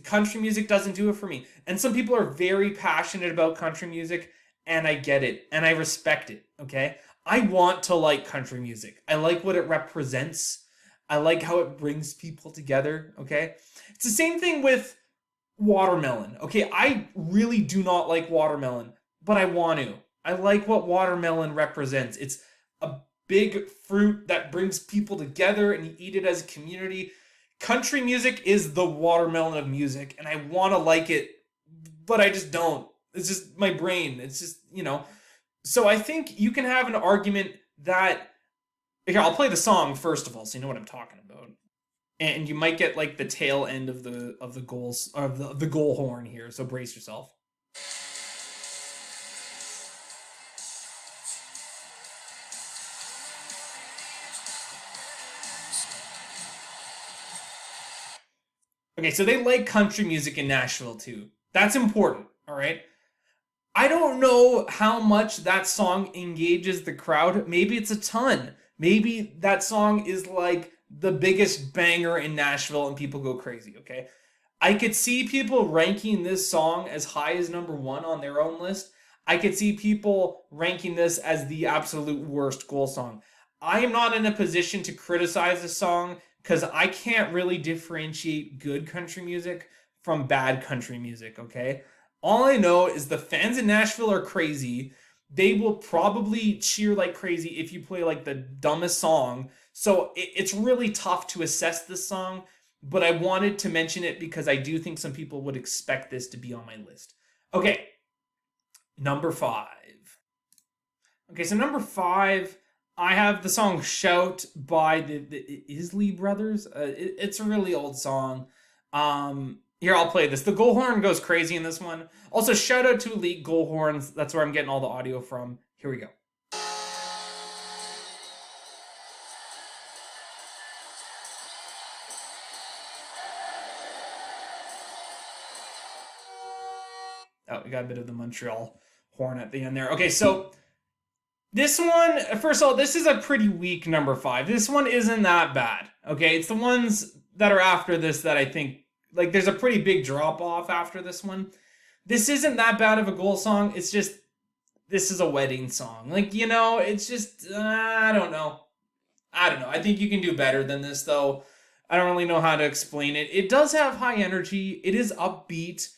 Country music doesn't do it for me. And some people are very passionate about country music, and I get it, and I respect it, okay? I want to like country music. I like what it represents. I like how it brings people together, okay? It's the same thing with watermelon, okay? I really do not like watermelon, but I want to. I like what watermelon represents. It's a big fruit that brings people together, and you eat it as a community. Country music is the watermelon of music, and I want to like it, but I just don't. It's just my brain. It's just, So I think you can have an argument that... Here, I'll play the song first of all, so you know what I'm talking about. And you might get like the tail end of the goals, of the goal horn here, so brace yourself. Okay, so they like country music in Nashville too. That's important, all right? I don't know how much that song engages the crowd. Maybe it's a ton. Maybe that song is like the biggest banger in Nashville and people go crazy, okay? I could see people ranking this song as high as number 1 on their own list. I could see people ranking this as the absolute worst goal song. I am not in a position to criticize the song because I can't really differentiate good country music from bad country music, okay? All I know is the fans in Nashville are crazy. They will probably cheer like crazy if you play like the dumbest song. So it's really tough to assess this song, but I wanted to mention it because I do think some people would expect this to be on my list. Okay, number 5. Okay, so number 5, I have the song Shout by the Isley Brothers. It's a really old song. Here, I'll play this. The goal horn goes crazy in this one. Also, shout out to Elite Goal Horns. That's where I'm getting all the audio from. Here we go. Oh, we got a bit of the Montreal horn at the end there. Okay, so this one, first of all, this is a pretty weak number 5. This one isn't that bad. Okay, it's the ones that are after this that I think, like, there's a pretty big drop off after this one. This isn't that bad of a goal song. It's just, this is a wedding song. Like, it's just, I don't know. I think you can do better than this, though. I don't really know how to explain it. It does have high energy. It is upbeat.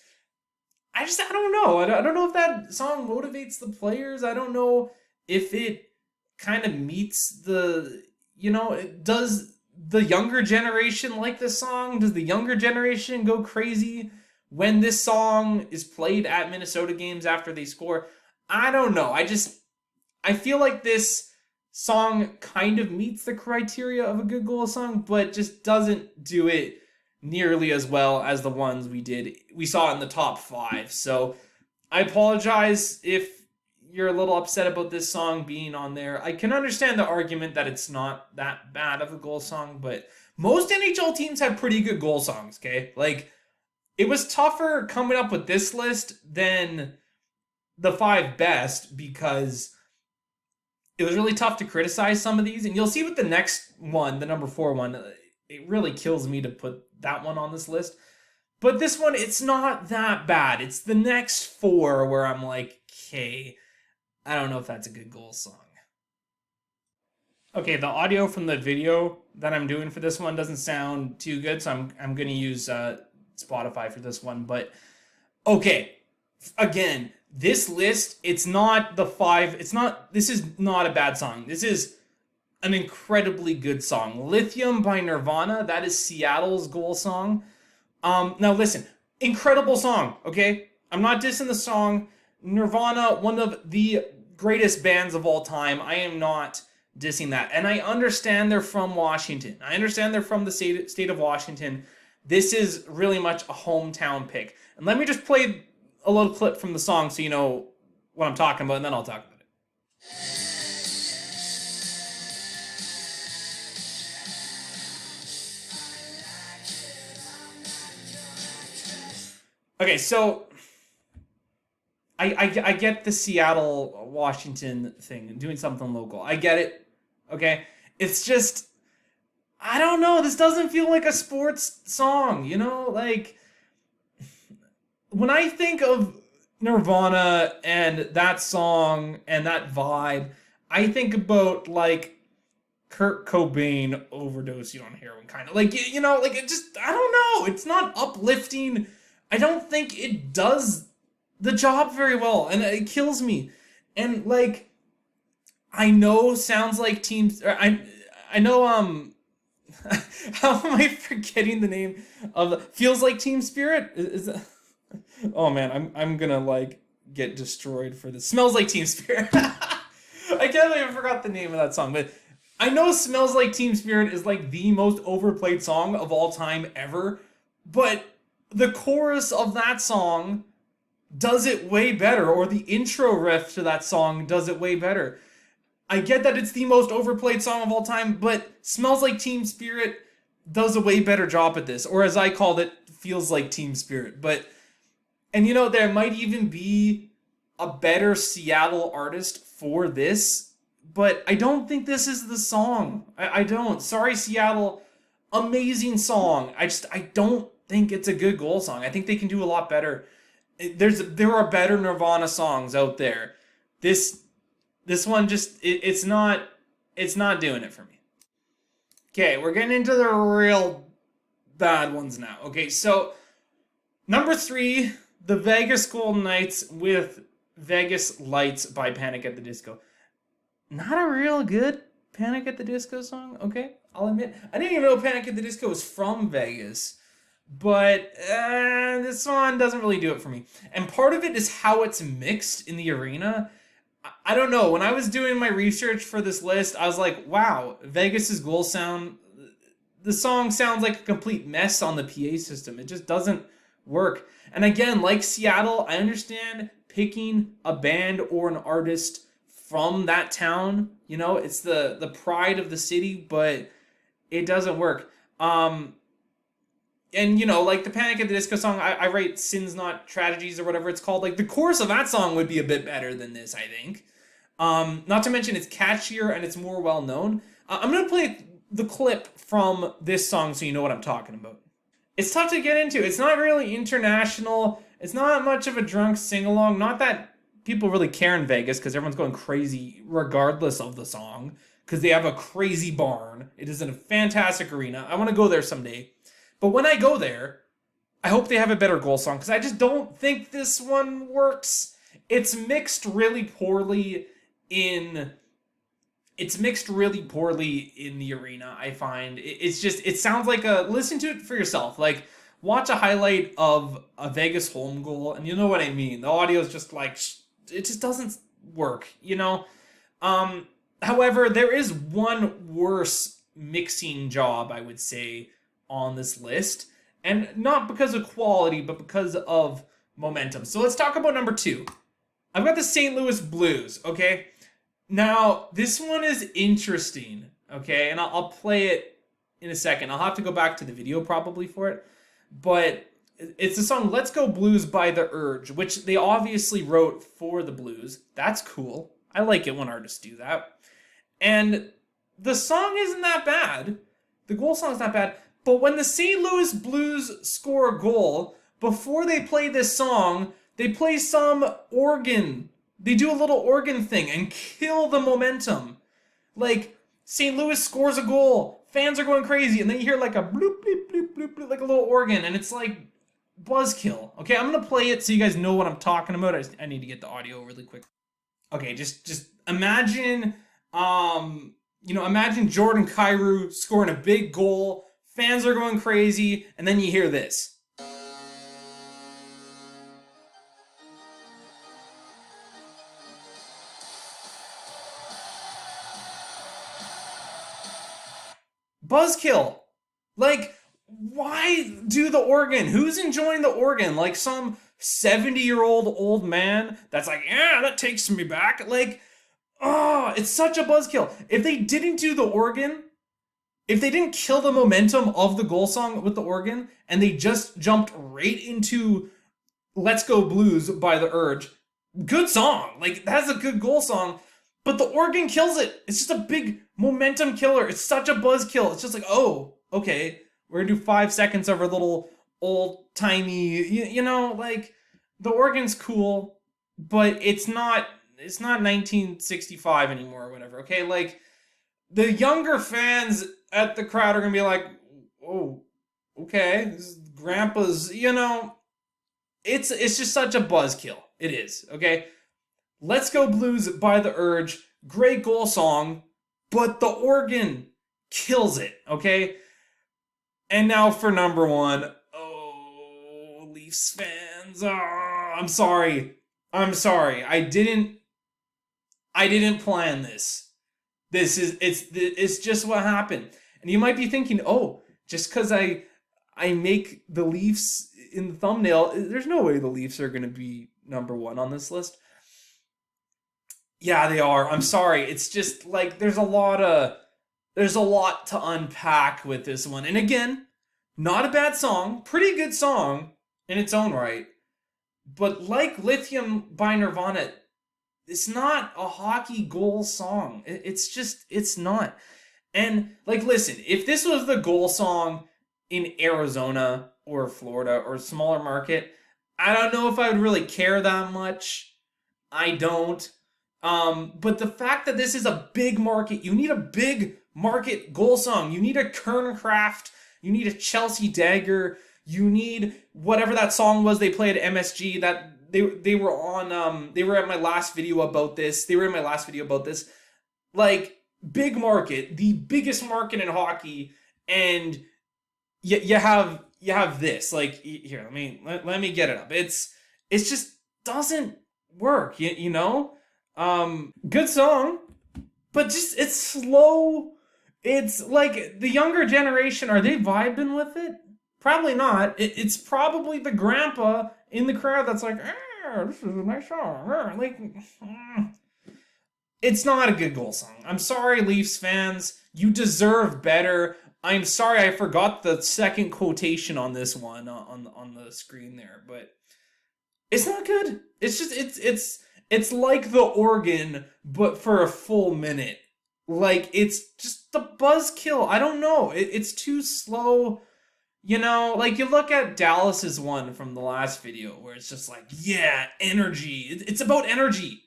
I don't know. I don't know if that song motivates the players. I don't know if it kind of meets the, does the younger generation like this song? Does the younger generation go crazy when this song is played at Minnesota games after they score? I don't know. I feel like this song kind of meets the criteria of a good goal song, but just doesn't do it nearly as well as the ones we saw in the top 5. So I apologize if you're a little upset about this song being on there. I can understand the argument that it's not that bad of a goal song, but most NHL teams have pretty good goal songs, okay? Like, it was tougher coming up with this list than the 5 best because it was really tough to criticize some of these. And you'll see with the next one, the number 4 one, it really kills me to put that one on this list. But this one, it's not that bad. It's the next 4 where I'm like, okay, I don't know if that's a good goal song. Okay, the audio from the video that I'm doing for this one doesn't sound too good, so I'm going to use Spotify for this one. But okay, again, this list, it's not the 5. This is not a bad song. This is an incredibly good song. Lithium by Nirvana, that is Seattle's goal song. Now listen, incredible song, okay? I'm not dissing the song. Nirvana, one of the greatest bands of all time. I am not dissing that. And I understand they're from Washington. I understand they're from the state of Washington. This is really much a hometown pick. And let me just play a little clip from the song so you know what I'm talking about, and then I'll talk about it. Okay, so I get the Seattle, Washington thing, doing something local. I get it, okay? It's just, I don't know, this doesn't feel like a sports song, you know? Like, when I think of Nirvana and that song and that vibe, I think about, like, Kurt Cobain overdosing on heroin, kind of. Like, you know, like, it just, I don't know. It's not uplifting. I don't think it does the job very well, and it kills me. And, like, I know sounds like teams, I know, how am I forgetting the name of, Feels Like Team Spirit? Is that, oh man, I'm gonna, like, get destroyed for this. Smells Like Team Spirit. I can't believe I forgot the name of that song, but I know Smells Like Team Spirit is, like, the most overplayed song of all time ever, but the chorus of that song does it way better, or the intro riff to that song does it way better. I get that it's the most overplayed song of all time, but Smells Like Team Spirit does a way better job at this, or as I called it, Feels Like Team Spirit. But, and you know, there might even be a better Seattle artist for this, but I don't think this is the song. I don't. Sorry, Seattle. Amazing song. I don't think it's a good goal song. I think they can do a lot better. There are better Nirvana songs out there. This one just it's not doing it for me. Okay, we're getting into the real bad ones now. Okay, so number 3, the Vegas Golden Knights with Vegas Lights by Panic at the Disco. Not a real good Panic at the Disco song, okay? I'll admit. I didn't even know Panic at the Disco was from Vegas. But this one doesn't really do it for me. And part of it is how it's mixed in the arena. I don't know. When I was doing my research for this list, I was like, wow, Vegas's goal sound, the song sounds like a complete mess on the PA system. It just doesn't work. And again, like Seattle, I understand picking a band or an artist from that town. You know, it's the pride of the city, but it doesn't work. And, you know, like the Panic at the Disco song, I write Sins Not Tragedies or whatever it's called. Like, the chorus of that song would be a bit better than this, I think. Not to mention it's catchier and it's more well-known. I'm going to play the clip from this song so you know what I'm talking about. It's tough to get into. It's not really international. It's not much of a drunk sing-along. Not that people really care in Vegas because everyone's going crazy regardless of the song because they have a crazy barn. It is in a fantastic arena. I want to go there someday. But when I go there, I hope they have a better goal song because I just don't think this one works. It's mixed really poorly in the arena, I find. It sounds like listen to it for yourself. Like, watch a highlight of a Vegas home goal and you know what I mean. The audio is just like, it just doesn't work, you know? However, there is one worse mixing job, I would say, on this list, and not because of quality but because of momentum. So let's talk about number 2. I've got the St. Louis Blues, okay? Now, this one is interesting, okay? And I'll play it in a second. I'll have to go back to the video probably for it. But it's the song Let's Go Blues by The Urge, which they obviously wrote for the Blues. That's cool. I like it when artists do that. And the song isn't that bad. The goal song is not bad. But when the St. Louis Blues score a goal, before they play this song, they play some organ. They do a little organ thing and kill the momentum. Like, St. Louis scores a goal. Fans are going crazy. And then you hear like a bloop, bloop, bloop, bloop, bloop, like a little organ. And it's like buzzkill. Okay, I'm going to play it so you guys know what I'm talking about. I need to get the audio really quick. Okay, just imagine, imagine Jordan Kyrou scoring a big goal. Fans are going crazy. And then you hear this. Buzzkill. Like, why do the organ? Who's enjoying the organ? Like some 70-year-old old man that's like, yeah, that takes me back. Like, it's such a buzzkill. If they didn't do the organ, if they didn't kill the momentum of the goal song with the organ, and they just jumped right into Let's Go Blues by The Urge, good song. Like, that's a good goal song. But the organ kills it. It's just a big momentum killer. It's such a buzz kill. It's just like, oh, okay, we're gonna do 5 seconds of our little old-timey, like, the organ's cool, but it's not 1965 anymore or whatever, okay? Like, the younger fans at the crowd are gonna be like, oh, okay, this is grandpa's, it's just such a buzzkill. It is, okay? Let's Go Blues by The Urge, great goal song, but the organ kills it, okay? And now for number 1. Oh, Leafs fans. Oh, I'm sorry. I didn't plan this. It's just what happened. And you might be thinking, oh, just because I make the Leafs in the thumbnail, there's no way the Leafs are going to be number 1 on this list. Yeah, they are. I'm sorry. It's just like there's a lot to unpack with this one. And again, not a bad song, pretty good song in its own right. But like Lithium by Nirvana, it's not a hockey goal song. It's not. And like, listen, if this was the goal song in Arizona or Florida or a smaller market, I don't know if I would really care that much. I don't. But the fact that this is a big market, you need a big market goal song. You need a Kernkraft. You need a Chelsea Dagger. You need whatever that song was they played at MSG that they were on. They were at my last video about this. Like, big market, the biggest market in hockey, and you have this. Like, here, let me get it up. It's just doesn't work. You know. Good song, but just it's slow. It's like the younger generation, are they vibing with it? Probably not. It's probably the grandpa in the crowd that's like, this is a nice song. It's not a good goal song. I'm sorry, Leafs fans. You deserve better. I'm sorry I forgot the second quotation on this one on the screen there, but it's not good. It's just it's like the organ, but for a full minute. Like, it's just the buzzkill. I don't know. It's too slow. Like, you look at Dallas's one from the last video, where it's just like, yeah, energy. It's about energy.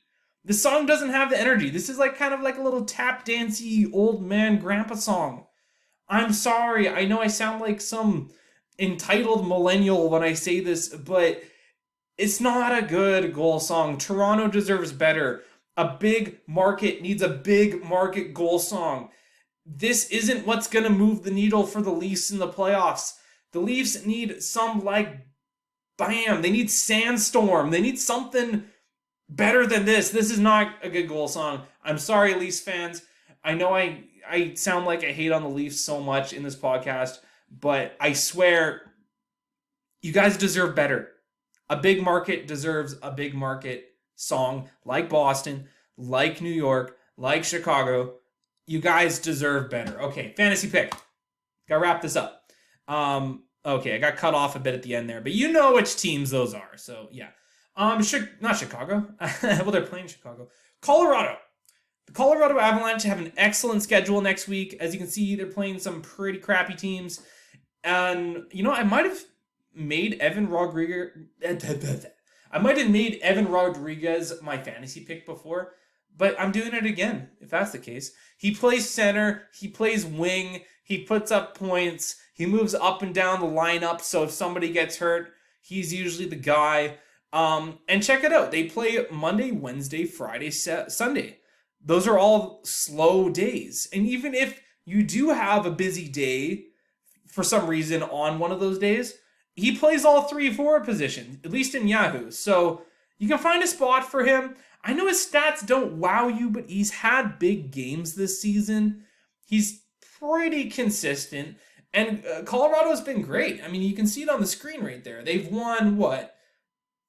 The song doesn't have the energy. This is like kind of like a little tap dancey old man grandpa song. I'm sorry. I know I sound like some entitled millennial when I say this, but it's not a good goal song. Toronto deserves better. A big market needs a big market goal song. This isn't what's going to move the needle for the Leafs in the playoffs. The Leafs need some, bam. They need Sandstorm. They need something better than this. This is not a good goal song. I'm sorry, Leafs fans. I know I sound like I hate on the Leafs so much in this podcast, but I swear, you guys deserve better. A big market deserves a big market song like Boston, like New York, like Chicago. You guys deserve better. Okay, fantasy pick. Gotta wrap this up. Okay, I got cut off a bit at the end there, but you know which teams those are. So yeah. Not Chicago. Well, they're playing Chicago. Colorado. The Colorado Avalanche have an excellent schedule next week. As you can see, they're playing some pretty crappy teams. And, I might have made Evan Rodriguez... I might have made Evan Rodriguez my fantasy pick before, but I'm doing it again, if that's the case. He plays center. He plays wing. He puts up points. He moves up and down the lineup, so if somebody gets hurt, he's usually the guy. And check it out. They play Monday, Wednesday, Friday, Sunday. Those are all slow days. And even if you do have a busy day for some reason on one of those days, he plays all 3 forward positions, at least in Yahoo. So you can find a spot for him. I know his stats don't wow you, but he's had big games this season. He's pretty consistent. And Colorado's been great. I mean, you can see it on the screen right there. They've won,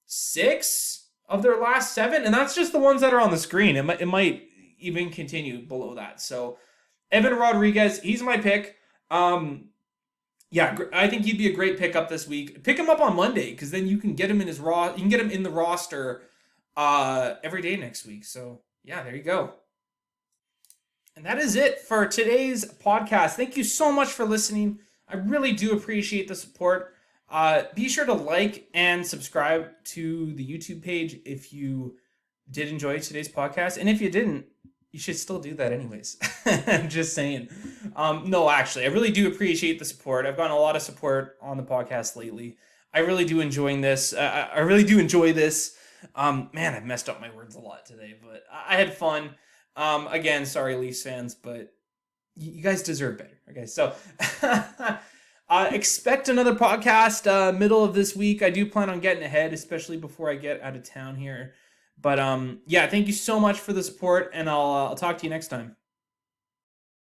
6 of their last 7? And that's just the ones that are on the screen. It might even continue below that. So Evan Rodriguez, he's my pick. Yeah, I think he'd be a great pickup this week. Pick him up on Monday, because then you can get him in his you can get him in the roster every day next week. So yeah, there you go. And that is it for today's podcast. Thank you so much for listening. I really do appreciate the support. Be sure to like and subscribe to the YouTube page if you did enjoy today's podcast. And if you didn't, you should still do that anyways. I'm just saying. No, actually, I really do appreciate the support. I've gotten a lot of support on the podcast lately. I really do enjoying this. I really do enjoy this. Man, I messed up my words a lot today, but I had fun. Again, sorry, Leafs fans, but you guys deserve better. Okay, so expect another podcast middle of this week. I do plan on getting ahead, especially before I get out of town here. But yeah, thank you so much for the support, and I'll talk to you next time.